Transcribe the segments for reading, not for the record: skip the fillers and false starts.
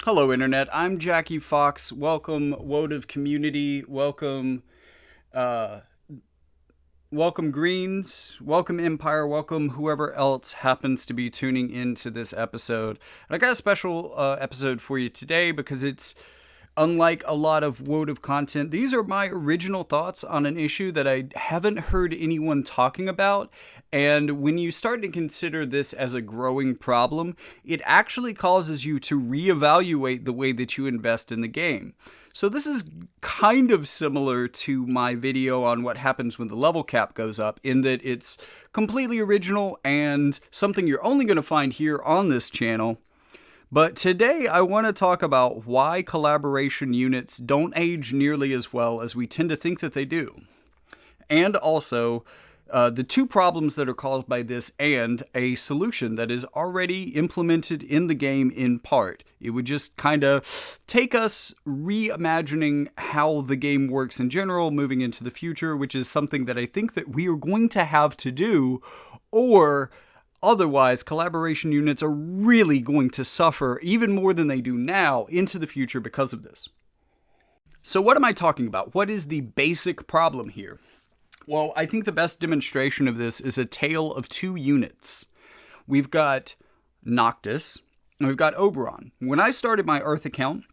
Hello, Internet. I'm Jackie Fox. Welcome, Wotive community. Uh, welcome, Greens. Welcome, Empire. Welcome, whoever else happens to be tuning into this episode. And I got a special episode for you today because it's unlike a lot of Wotive content. These are my original thoughts on an issue that I haven't heard anyone talking about. And when you start to consider this as a growing problem, it actually causes you to reevaluate the way that you invest in the game. So this is kind of similar to my video on what happens when the level cap goes up, in that it's completely original and something you're only going to find here on this channel. But today I want to talk about why collaboration units don't age nearly as well as we tend to think that they do. And also the two problems that are caused by this and a solution that is already implemented in the game in part. It would just kind of take us reimagining how the game works in general moving into the future, which is something that I think that we are going to have to do, or otherwise, collaboration units are really going to suffer even more than they do now into the future because of this. So what am I talking about? What is the basic problem here? Well, I think the best demonstration of this is a tale of two units. We've got Noctis, and we've got Oberon. When I started my Earth account,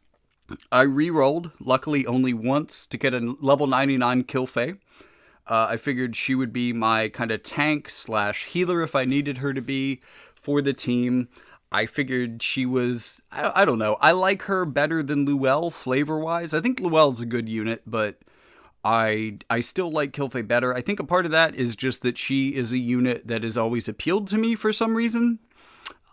I re-rolled, luckily only once, to get a level 99 Kilfei. I figured she would be my kind of tank / healer if I needed her to be for the team. I figured she was, I don't know, I like her better than Luelle flavor-wise. I think Luelle's a good unit, but I still like Kilfei better. I think a part of that is just that she is a unit that has always appealed to me for some reason.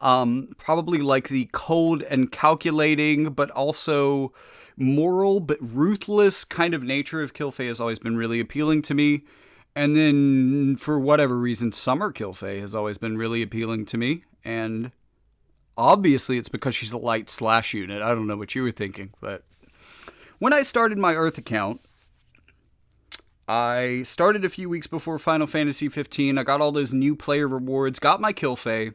Probably like the cold and calculating, but also moral but ruthless kind of nature of Kilfei has always been really appealing to me. And then, for whatever reason, Summer Kilfei has always been really appealing to me. And obviously it's because she's a light / unit. I don't know what you were thinking, but when I started my Earth account, I started a few weeks before Final Fantasy 15. I got all those new player rewards, got my Kilfei,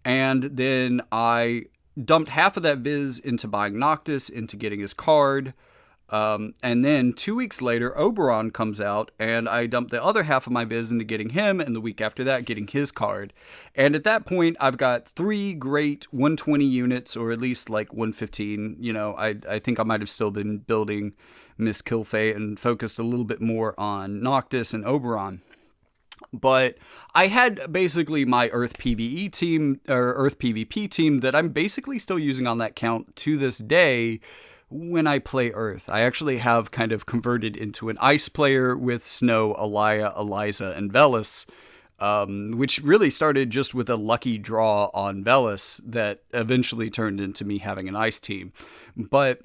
and then I dumped half of that viz into buying Noctis, into getting his card. And then 2 weeks later, Oberon comes out, and I dumped the other half of my viz into getting him, and the week after that, getting his card. And at that point, I've got 3 great 120 units, or at least like 115. You know, I think I might have still been building Miss Kilfei and focused a little bit more on Noctis and Oberon. But I had basically my Earth PvE team, or Earth PvP team, that I'm basically still using on that count to this day when I play Earth. I actually have kind of converted into an Ice player with Snow, Elia, Eliza, and Velis, which really started just with a lucky draw on Velis that eventually turned into me having an Ice team. But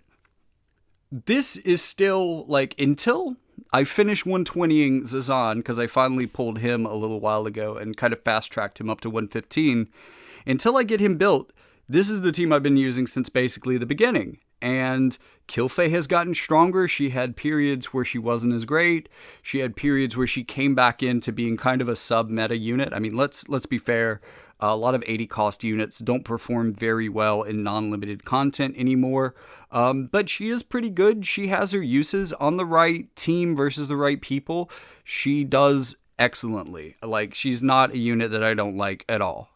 this is still, like, until I finish 120ing Zazan, because I finally pulled him a little while ago and kind of fast-tracked him up to 115, until I get him built, this is the team I've been using since basically the beginning. And Kilfei has gotten stronger. She had periods where she wasn't as great. She had periods where she came back into being kind of a sub-meta unit. I mean, let's be fair. A lot of 80 cost units don't perform very well in non-limited content anymore. But she is pretty good. She has her uses on the right team versus the right people. She does excellently. Like, she's not a unit that I don't like at all.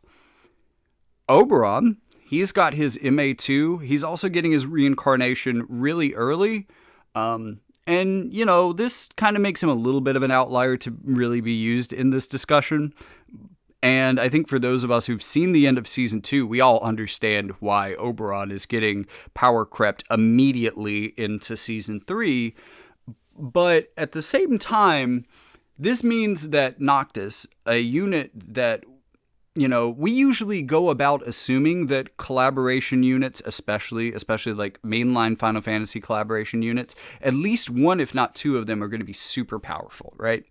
Oberon, he's got his MA2. He's also getting his reincarnation really early. And, you know, this kind of makes him a little bit of an outlier to really be used in this discussion. And I think for those of us who've seen the end of Season 2, we all understand why Oberon is getting power crept immediately into Season 3. But at the same time, this means that Noctis, a unit that, you know, we usually go about assuming that collaboration units, especially like mainline Final Fantasy collaboration units, at least one, if not two of them are going to be super powerful, right?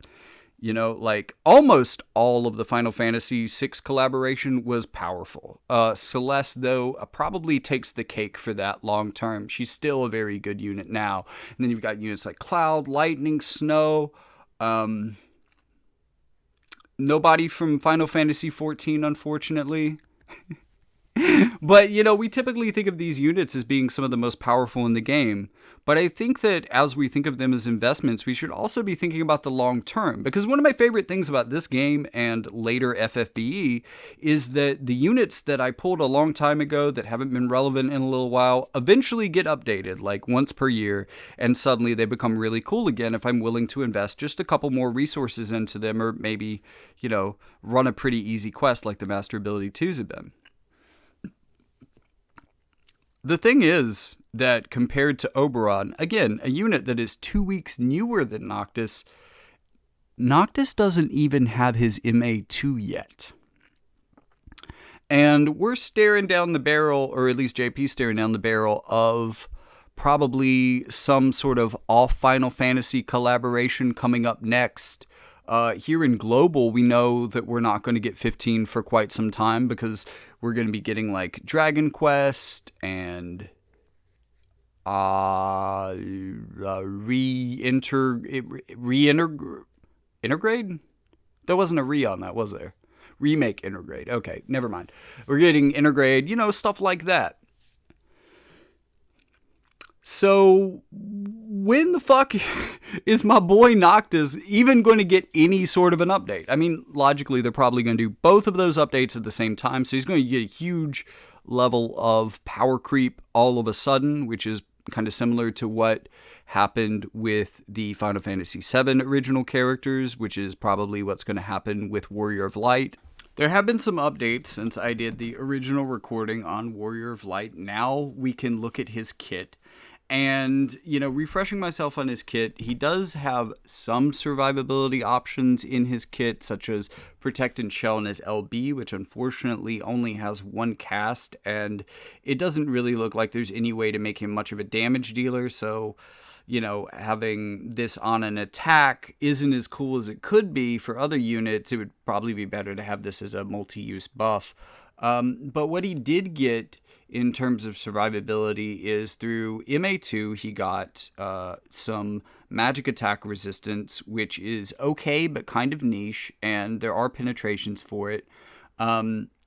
You know, like almost all of the Final Fantasy VI collaboration was powerful. Celeste, though, probably takes the cake for that long term. She's still a very good unit now. And then you've got units like Cloud, Lightning, Snow. Nobody from Final Fantasy XIV, unfortunately. But, we typically think of these units as being some of the most powerful in the game. But I think that as we think of them as investments, we should also be thinking about the long term. Because one of my favorite things about this game and later FFBE is that the units that I pulled a long time ago that haven't been relevant in a little while eventually get updated, like once per year, and suddenly they become really cool again if I'm willing to invest just a couple more resources into them, or maybe, run a pretty easy quest like the Master Ability 2s have been. The thing is that compared to Oberon, again, a unit that is 2 weeks newer than Noctis, Noctis doesn't even have his MA2 yet. And we're staring down the barrel, or at least JP's staring down the barrel, of probably some sort of off Final Fantasy collaboration coming up next. Here in Global, we know that we're not going to get 15 for quite some time because we're going to be getting like Dragon Quest and Intergrade? There wasn't a re on that, was there? Remake Intergrade. Okay, never mind. We're getting Intergrade, stuff like that. So, when the fuck is my boy Noctis even going to get any sort of an update? I mean, logically, they're probably going to do both of those updates at the same time, so he's going to get a huge level of power creep all of a sudden, which is kind of similar to what happened with the Final Fantasy VII original characters, which is probably what's going to happen with Warrior of Light. There have been some updates since I did the original recording on Warrior of Light. Now we can look at his kit. And, refreshing myself on his kit, he does have some survivability options in his kit, such as Protect and Shell in his LB, which unfortunately only has one cast, and it doesn't really look like there's any way to make him much of a damage dealer, so, having this on an attack isn't as cool as it could be for other units. It would probably be better to have this as a multi-use buff. But what he did get in terms of survivability is through MA2, he got some magic attack resistance, which is okay, but kind of niche, and there are penetrations for it.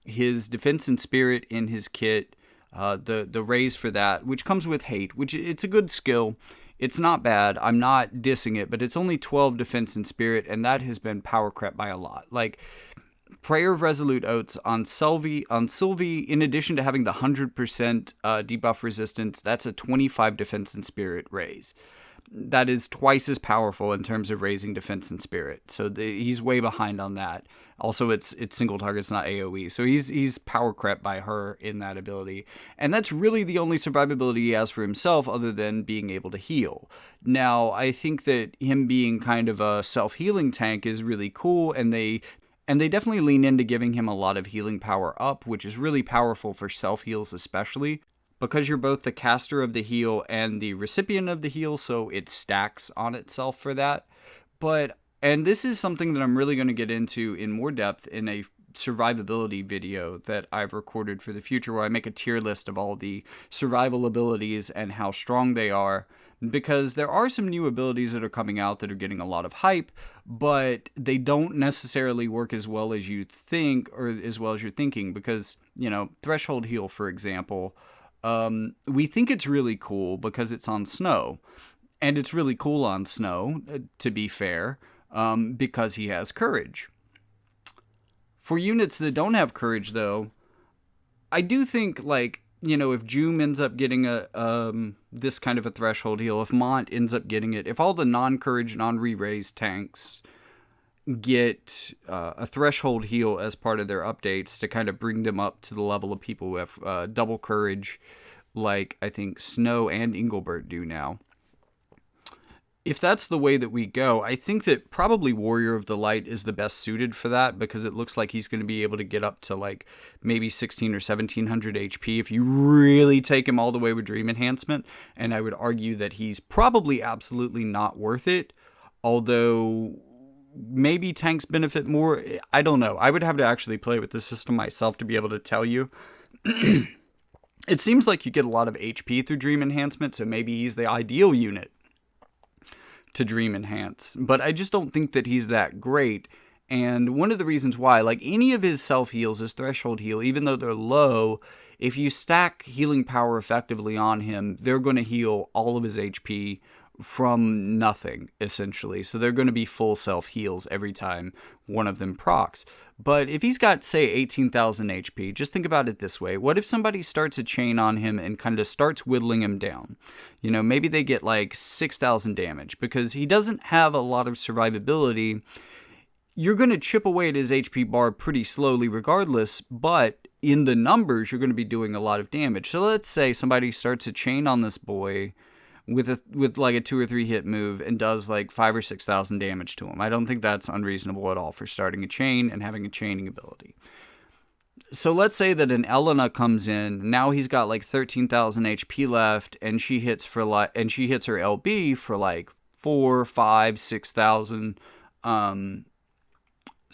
His defense and spirit in his kit, the raise for that, which comes with hate, which it's a good skill. It's not bad. I'm not dissing it, but it's only 12 defense and spirit, and that has been power crept by a lot. Like, Prayer of Resolute Oaths on Sylvie, in addition to having the 100% debuff resistance, that's a 25 defense and spirit raise. That is twice as powerful in terms of raising defense and spirit. So he's way behind on that. Also, it's single targets, not AoE. So he's power crept by her in that ability. And that's really the only survivability he has for himself other than being able to heal. Now, I think that him being kind of a self-healing tank is really cool, and they definitely lean into giving him a lot of healing power up, which is really powerful for self-heals especially, because you're both the caster of the heal and the recipient of the heal, so it stacks on itself for that. And this is something that I'm really going to get into in more depth in a survivability video that I've recorded for the future, where I make a tier list of all the survival abilities and how strong they are. Because there are some new abilities that are coming out that are getting a lot of hype, but they don't necessarily work as well as you think, or as well as you're thinking. Because, Threshold Heal, for example, we think it's really cool because it's on snow. And it's really cool on snow, to be fair, because he has courage. For units that don't have courage, though, I do think, if Joom ends up getting this kind of a threshold heal, if Mont ends up getting it, if all the non-courage, non-re-raised tanks get a threshold heal as part of their updates to kind of bring them up to the level of people who have double courage, like I think Snow and Engelbert do now. If that's the way that we go, I think that probably Warrior of the Light is the best suited for that, because it looks like he's going to be able to get up to maybe 16 or 1700 HP if you really take him all the way with Dream Enhancement. And I would argue that he's probably absolutely not worth it, although maybe tanks benefit more. I don't know. I would have to actually play with the system myself to be able to tell you. It seems like you get a lot of HP through Dream Enhancement, so maybe he's the ideal unit to Dream Enhance, but I just don't think that he's that great. And one of the reasons why, any of his self-heals, his threshold heal, even though they're low, if you stack healing power effectively on him, they're going to heal all of his HP from nothing, essentially. So they're going to be full self heals every time one of them procs. But if he's got, say, 18,000 HP, just think about it this way. What if somebody starts a chain on him and kind of starts whittling him down? You know, maybe they get like 6,000 damage because he doesn't have a lot of survivability. You're going to chip away at his HP bar pretty slowly regardless, but in the numbers, you're going to be doing a lot of damage. So let's say somebody starts a chain on this boy with like a 2 or 3 hit move and does like 5 or 6,000 damage to him. I don't think that's unreasonable at all for starting a chain and having a chaining ability. So let's say that an Elena comes in. Now he's got like 13,000 HP left, and she hits her LB for like 4, 5, 6,000.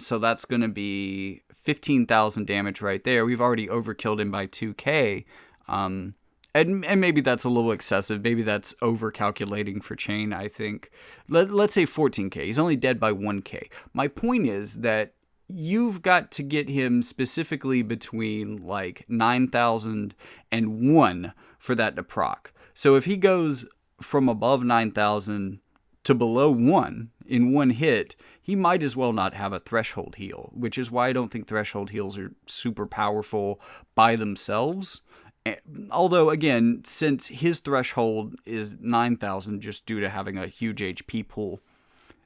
So that's going to be 15,000 damage right there. We've already overkilled him by 2k. And maybe that's a little excessive. Maybe that's over-calculating for chain, I think. Let's say 14k. He's only dead by 1k. My point is that you've got to get him specifically between like 9,000 and 1 for that to proc. So if he goes from above 9,000 to below 1 in one hit, he might as well not have a threshold heal, which is why I don't think threshold heals are super powerful by themselves. Although, again, since his threshold is 9,000 just due to having a huge HP pool,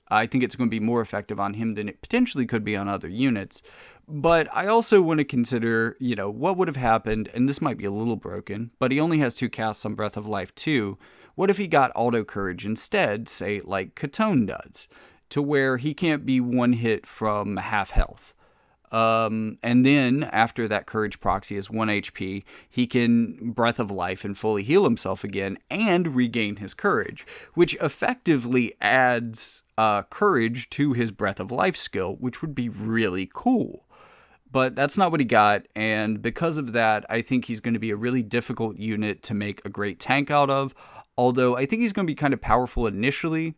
I think it's going to be more effective on him than it potentially could be on other units. But I also want to consider, you know, what would have happened, and this might be a little broken, but he only has 2 casts on Breath of Life 2. What if he got Auto Courage instead, say, like Katone does, to where he can't be one hit from half health? And then, after that Courage proxy is 1 HP, he can Breath of Life and fully heal himself again and regain his Courage, which effectively adds Courage to his Breath of Life skill, which would be really cool. But that's not what he got, and because of that, I think he's going to be a really difficult unit to make a great tank out of. Although I think he's going to be kind of powerful initially,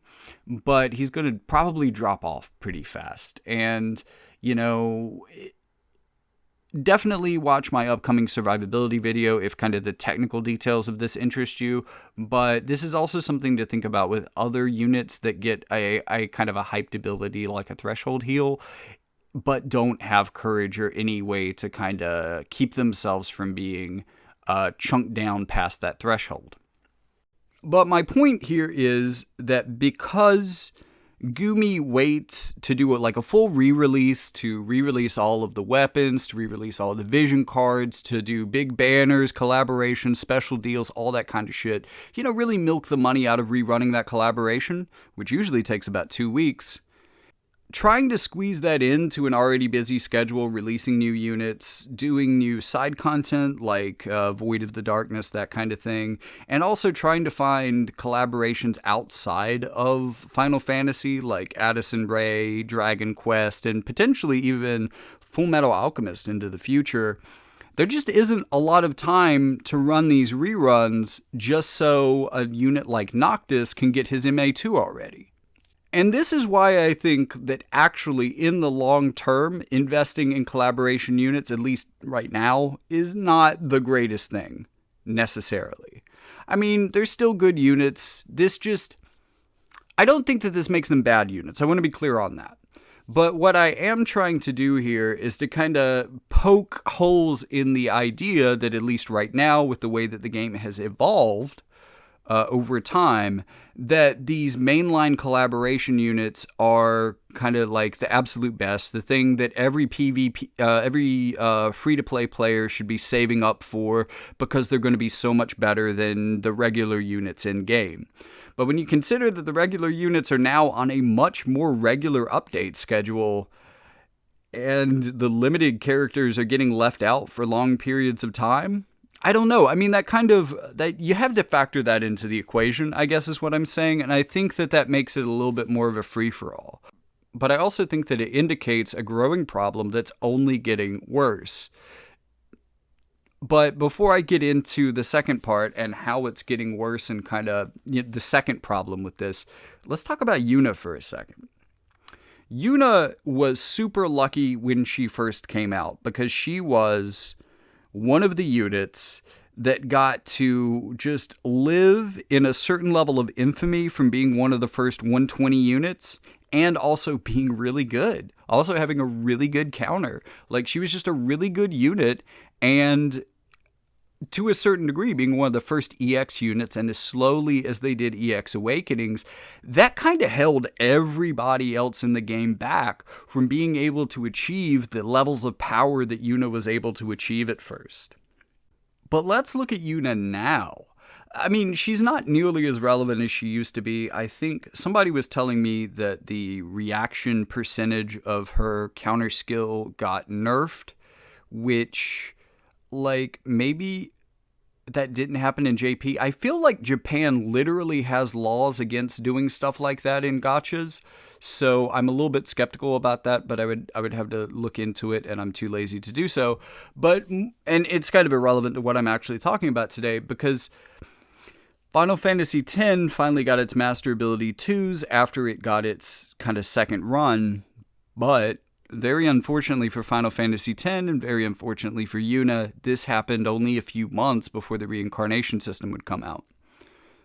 but he's going to probably drop off pretty fast. And, you know, definitely watch my upcoming survivability video if kind of the technical details of this interest you. But this is also something to think about with other units that get a kind of a hyped ability like a threshold heal, but don't have courage or any way to kind of keep themselves from being chunked down past that threshold. But my point here is that because Gumi waits to do like a full re-release, to re-release all of the weapons, to re-release all the vision cards, to do big banners, collaborations, special deals, all that kind of shit, you know, really milk the money out of rerunning that collaboration, which usually takes about 2 weeks. Trying to squeeze that into an already busy schedule, releasing new units, doing new side content like Void of the Darkness, that kind of thing, and also trying to find collaborations outside of Final Fantasy like Addison Rae, Dragon Quest, and potentially even Full Metal Alchemist into the future. There just isn't a lot of time to run these reruns just so a unit like Noctis can get his MA2 already. And this is why I think that actually in the long term, investing in collaboration units, at least right now, is not the greatest thing, necessarily. I mean, they're still good units. I don't think that this makes them bad units. I want to be clear on that. But what I am trying to do here is to kind of poke holes in the idea that at least right now, with the way that the game has evolved, over time, that these mainline collaboration units are kind of like the absolute best, the thing that every free-to-play player should be saving up for because they're going to be so much better than the regular units in-game. But when you consider that the regular units are now on a much more regular update schedule, and the limited characters are getting left out for long periods of time, I don't know. I mean, that you have to factor that into the equation, I guess is what I'm saying. And I think that makes it a little bit more of a free-for-all. But I also think that it indicates a growing problem that's only getting worse. But before I get into the second part and how it's getting worse and kind of the second problem with this, let's talk about Yuna for a second. Yuna was super lucky when she first came out because she was one of the units that got to just live in a certain level of infamy from being one of the first 120 units and also being really good. Also having a really good counter. Like, she was just a really good unit, and to a certain degree being one of the first EX units, and as slowly as they did EX Awakenings, that kind of held everybody else in the game back from being able to achieve the levels of power that Yuna was able to achieve at first. But let's look at Yuna now. I mean, she's not nearly as relevant as she used to be. I think somebody was telling me that the reaction percentage of her counter skill got nerfed, which, like, maybe that didn't happen in JP. I feel like Japan literally has laws against doing stuff like that in gachas, so I'm a little bit skeptical about that, but I would have to look into it, and I'm too lazy to do so. And it's kind of irrelevant to what I'm actually talking about today, because Final Fantasy X finally got its Master Ability 2s after it got its kind of second run, but very unfortunately for Final Fantasy X, and very unfortunately for Yuna, this happened only a few months before the reincarnation system would come out.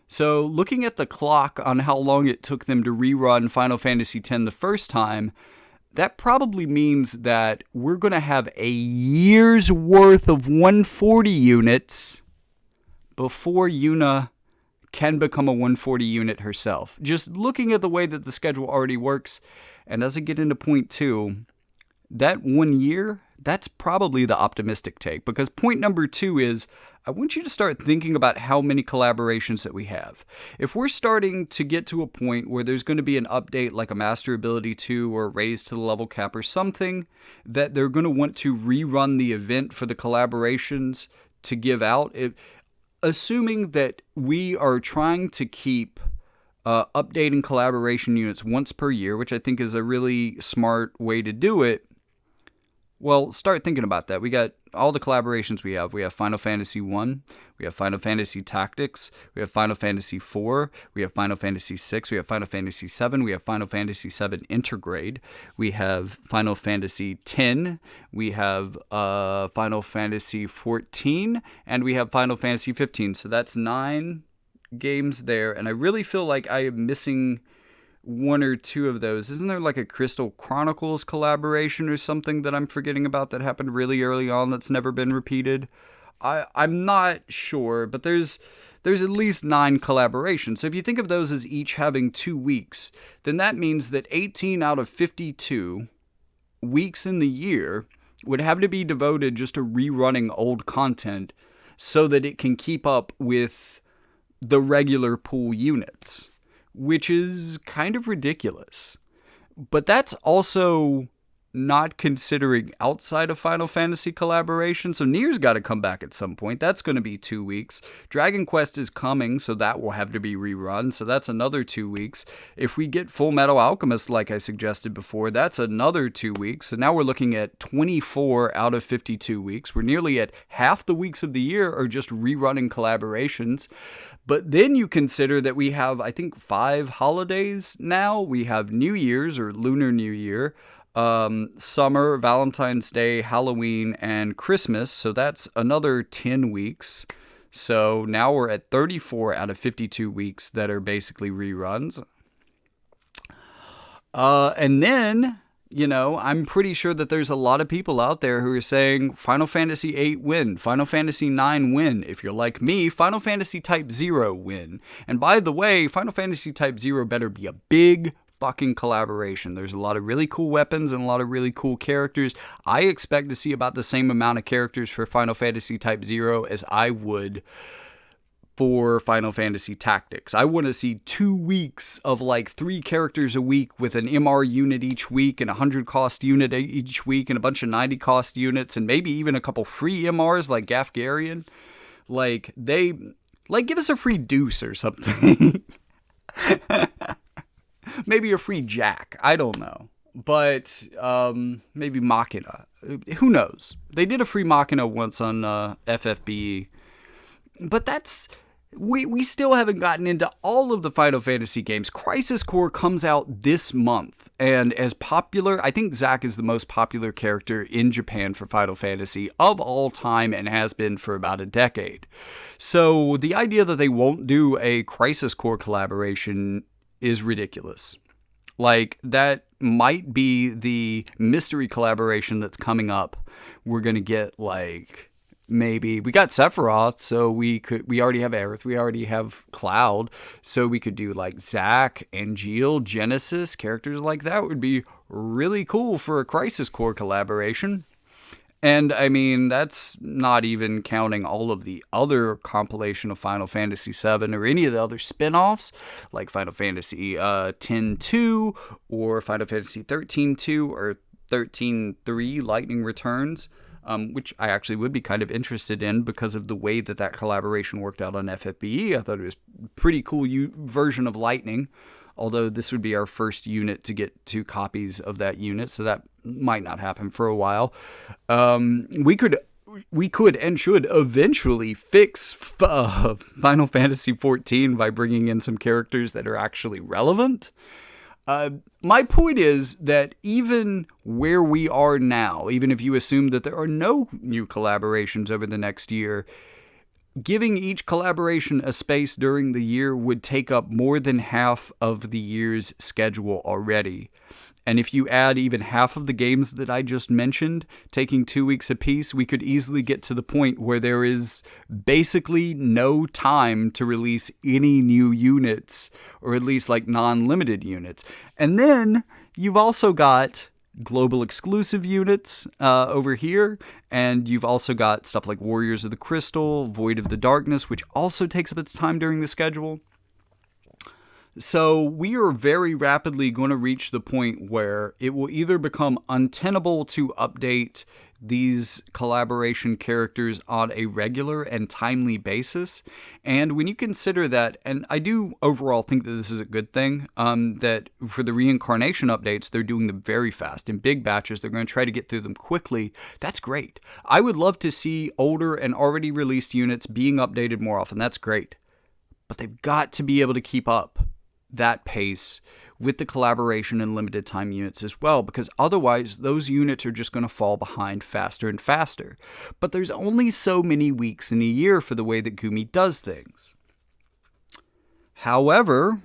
So looking at the clock on how long it took them to rerun Final Fantasy X the first time, that probably means that we're going to have a year's worth of 140 units before Yuna can become a 140 unit herself. Just looking at the way that the schedule already works, and as I get into point 2, that 1 year, that's probably the optimistic take. Because point number 2 is, I want you to start thinking about how many collaborations that we have. If we're starting to get to a point where there's going to be an update like a Master Ability 2 or a raise to the level cap or something, that they're going to want to rerun the event for the collaborations to give out, assuming that we are trying to keep updating collaboration units once per year, which I think is a really smart way to do it, well, start thinking about that. We got all the collaborations we have. We have Final Fantasy 1, we have Final Fantasy Tactics, we have Final Fantasy 4, we have Final Fantasy 6, we have Final Fantasy 7, we have Final Fantasy 7 Intergrade, we have Final Fantasy 10, we have Final Fantasy 14, and we have Final Fantasy 15. So that's 9 games there, and I really feel like I am missing 1 or 2 of those. Isn't there like a Crystal Chronicles collaboration or something that I'm forgetting about that happened really early on that's never been repeated? I'm not sure, but there's at least 9 collaborations. So if you think of those as each having 2 weeks, then that means that 18 out of 52 weeks in the year would have to be devoted just to rerunning old content so that it can keep up with the regular pool units, which is kind of ridiculous. But that's also not considering outside of Final Fantasy collaboration. So Nier's got to come back at some point. That's going to be 2 weeks. Dragon Quest is coming, so that will have to be rerun. So that's another 2 weeks. If we get Full Metal Alchemist, like I suggested before, that's another 2 weeks. So now we're looking at 24 out of 52 weeks. We're nearly at half the weeks of the year are just rerunning collaborations. But then you consider that we have, I think, 5 holidays now. We have New Year's or Lunar New Year, summer, Valentine's Day, Halloween, and Christmas. So that's another 10 weeks. So now we're at 34 out of 52 weeks that are basically reruns. And then, I'm pretty sure that there's a lot of people out there who are saying Final Fantasy VIII win, Final Fantasy IX win. If you're like me, Final Fantasy Type 0 win. And by the way, Final Fantasy Type 0 better be a big fucking collaboration. There's a lot of really cool weapons and a lot of really cool characters. I expect to see about the same amount of characters for Final Fantasy Type 0 as I would for Final Fantasy Tactics. I want to see 2 weeks of like 3 characters a week with an MR unit each week and a 100 cost unit each week and a bunch of 90 cost units and maybe even a couple free MRs like Gafgarian. Give us a free Deuce or something. Maybe a free Jack. I don't know. But maybe Machina. Who knows? They did a free Machina once on FFBE. But that's we still haven't gotten into all of the Final Fantasy games. Crisis Core comes out this month, and as popular, I think Zack is the most popular character in Japan for Final Fantasy of all time and has been for about a decade. So the idea that they won't do a Crisis Core collaboration is ridiculous. Like, that might be the mystery collaboration that's coming up. We're going to get, like, maybe we got Sephiroth, so we already have Aerith, we already have Cloud, so we could do like Zack, Angeal, Genesis, characters like that would be really cool for a Crisis Core collaboration. And I mean, that's not even counting all of the other compilation of Final Fantasy VII or any of the other spin-offs, like Final Fantasy X-2 or Final Fantasy 13-2 or 13-3 Lightning Returns. Which I actually would be kind of interested in because of the way that that collaboration worked out on FFBE. I thought it was a pretty cool version of Lightning, although this would be our first unit to get 2 copies of that unit, so that might not happen for a while. We could and should eventually fix Final Fantasy XIV by bringing in some characters that are actually relevant. My point is that even where we are now, even if you assume that there are no new collaborations over the next year, giving each collaboration a space during the year would take up more than half of the year's schedule already. And if you add even half of the games that I just mentioned, taking 2 weeks apiece, we could easily get to the point where there is basically no time to release any new units, or at least like non-limited units. And then you've also got global exclusive units over here, and you've also got stuff like Warriors of the Crystal, Void of the Darkness, which also takes up its time during the schedule. So we are very rapidly going to reach the point where it will either become untenable to update these collaboration characters on a regular and timely basis. And when you consider that, and I do overall think that this is a good thing, that for the reincarnation updates, they're doing them very fast in big batches. They're going to try to get through them quickly. That's great. I would love to see older and already released units being updated more often. That's great. But they've got to be able to keep up that pace with the collaboration and limited time units as well, because otherwise those units are just going to fall behind faster and faster. But there's only so many weeks in a year for the way that Gumi does things. However,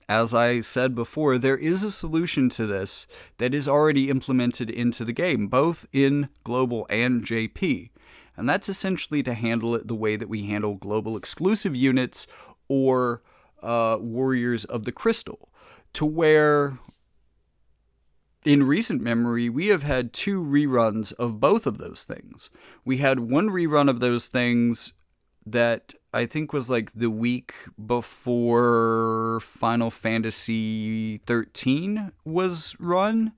as I said before, there is a solution to this that is already implemented into the game, both in Global and JP. And that's essentially to handle it the way that we handle global exclusive units or Warriors of the Crystal, to where in recent memory we have had 2 reruns of both of those things. We had one rerun of those things that I think was like the week before Final Fantasy 13 was run,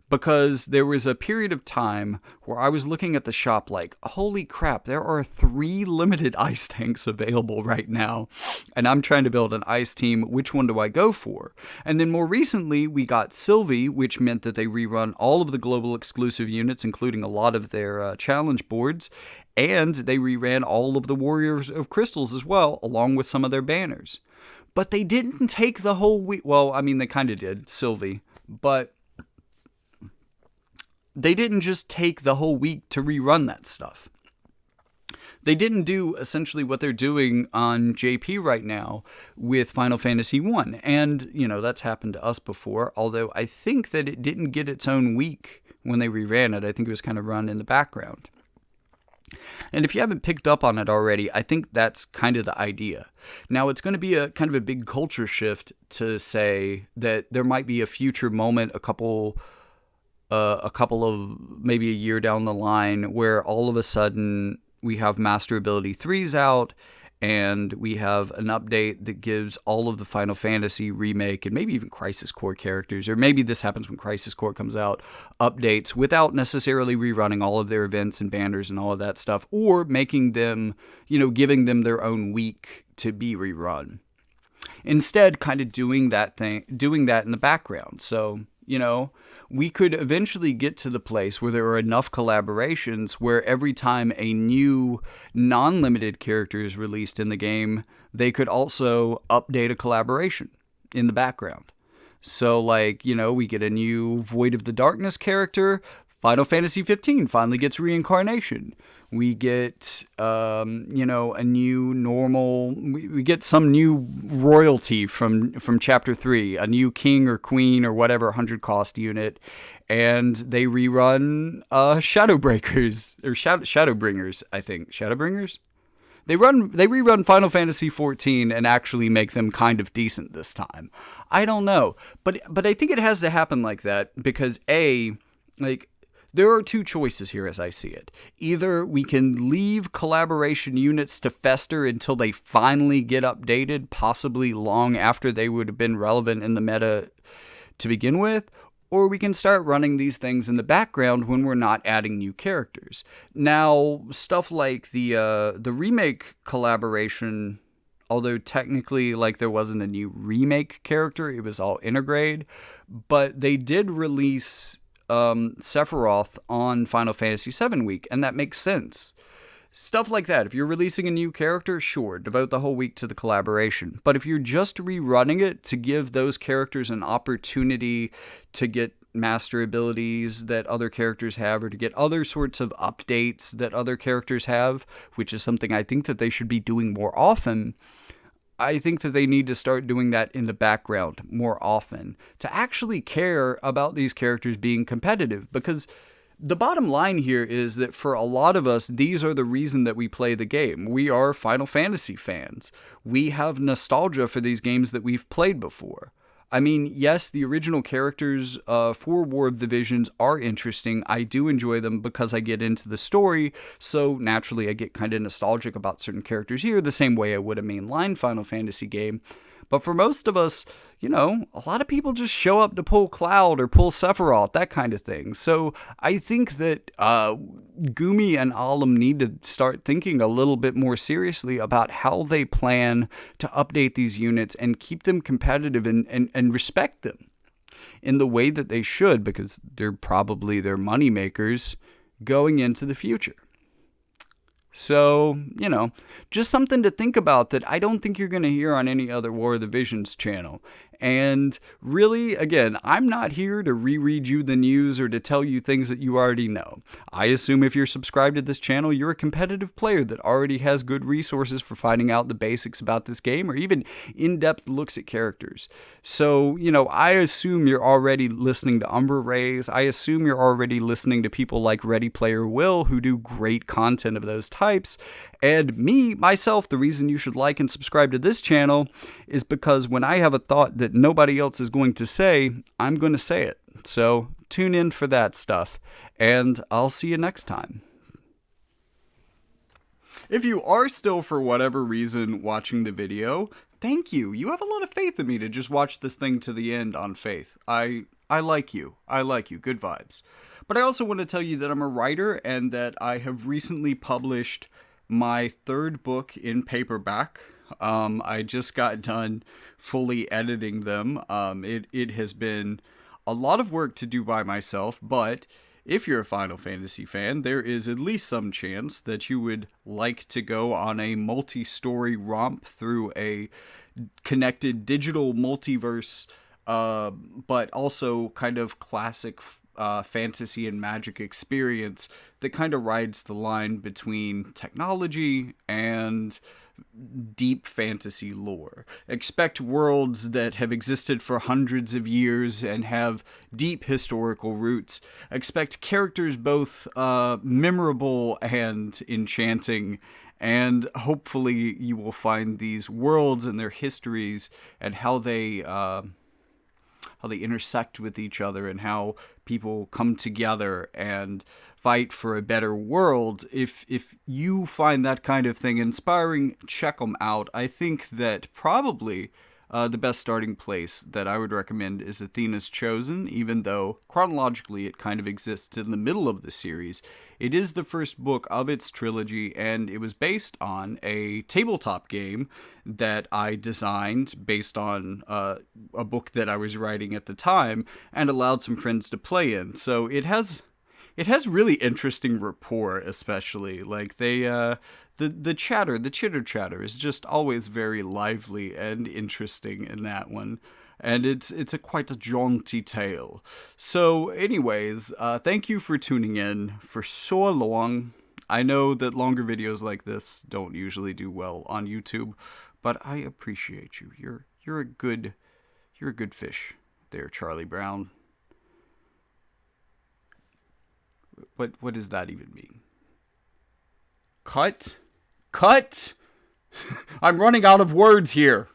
because there was a period of time where I was looking at the shop like, holy crap, there are 3 limited ice tanks available right now, and I'm trying to build an ice team. Which one do I go for? And then more recently, we got Sylvie, which meant that they rerun all of the global exclusive units, including a lot of their challenge boards, and they reran all of the Warriors of Crystals as well, along with some of their banners. But they didn't take the whole week. Well, I mean, they kind of did, Sylvie, but they didn't just take the whole week to rerun that stuff. They didn't do essentially what they're doing on JP right now with Final Fantasy 1. And, you know, that's happened to us before, although I think that it didn't get its own week when they reran it. I think it was kind of run in the background. And if you haven't picked up on it already, I think that's kind of the idea. Now, it's going to be a kind of a big culture shift to say that there might be a future moment, a couple of maybe a year down the line, where all of a sudden we have Master Ability 3s out, and we have an update that gives all of the Final Fantasy remake and maybe even Crisis Core characters, or maybe this happens when Crisis Core comes out, updates without necessarily rerunning all of their events and banners and all of that stuff, or making them, giving them their own week to be rerun. Instead, kind of doing that in the background. So, we could eventually get to the place where there are enough collaborations where every time a new non-limited character is released in the game, they could also update a collaboration in the background. So, like, we get a new Void of the Darkness character. Final Fantasy 15 finally gets reincarnation. We get, a new normal. We get some new royalty from Chapter 3, a new king or queen or whatever 100 cost unit, and they rerun Shadowbreakers or Shadowbringers. I think Shadowbringers. They rerun Final Fantasy 14 and actually make them kind of decent this time. I don't know, but I think it has to happen like that because there are two choices here as I see it. Either we can leave collaboration units to fester until they finally get updated, possibly long after they would have been relevant in the meta to begin with, or we can start running these things in the background when we're not adding new characters. Now, stuff like the remake collaboration, although technically there wasn't a new remake character, it was all integrated, but they did release Sephiroth on Final Fantasy VII Week, and that makes sense. Stuff like that. If you're releasing a new character, sure, devote the whole week to the collaboration. But if you're just rerunning it to give those characters an opportunity to get master abilities that other characters have, or to get other sorts of updates that other characters have, which is something I think that they should be doing more often, I think that they need to start doing that in the background more often to actually care about these characters being competitive, because the bottom line here is that for a lot of us, these are the reason that we play the game. We are Final Fantasy fans. We have nostalgia for these games that we've played before. I mean, yes, the original characters for War of the Visions are interesting. I do enjoy them because I get into the story, so naturally I get kind of nostalgic about certain characters here, the same way I would a mainline Final Fantasy game. But for most of us, a lot of people just show up to pull Cloud or pull Sephiroth, that kind of thing. So I think that Gumi and Alum need to start thinking a little bit more seriously about how they plan to update these units and keep them competitive and respect them in the way that they should, because they're probably their money makers going into the future. So, just something to think about that I don't think you're going to hear on any other War of the Visions channel. And really, again, I'm not here to reread you the news or to tell you things that you already know. I assume if you're subscribed to this channel, you're a competitive player that already has good resources for finding out the basics about this game, or even in-depth looks at characters. So, I assume you're already listening to Umbra Rays. I assume you're already listening to people like Ready Player Will, who do great content of those types. And myself, the reason you should like and subscribe to this channel is because when I have a thought that nobody else is going to say, I'm going to say it. So tune in for that stuff, and I'll see you next time. If you are still, for whatever reason, watching the video, thank you. You have a lot of faith in me to just watch this thing to the end on faith. I like you. I like you. Good vibes. But I also want to tell you that I'm a writer and that I have recently published my third book in paperback. I just got done fully editing them. It has been a lot of work to do by myself, but if you're a Final Fantasy fan, there is at least some chance that you would like to go on a multi-story romp through a connected digital multiverse, but also kind of classic fantasy and magic experience that kind of rides the line between technology and deep fantasy lore. Expect worlds that have existed for hundreds of years and have deep historical roots. Expect characters both memorable and enchanting, and hopefully you will find these worlds and their histories and how they intersect with each other and how people come together and fight for a better world. If you find that kind of thing inspiring, check them out. I think that probably the best starting place that I would recommend is Athena's Chosen, even though chronologically it kind of exists in the middle of the series. It is the first book of its trilogy, and it was based on a tabletop game that I designed based on a book that I was writing at the time and allowed some friends to play in. So it has it has really interesting rapport, especially like the chatter, the chitter chatter is just always very lively and interesting in that one. And it's a quite a jaunty tale. So, anyways, thank you for tuning in for so long. I know that longer videos like this don't usually do well on YouTube, but I appreciate you. You're a good fish there, Charlie Brown. What does that even mean? Cut? Cut? I'm running out of words here.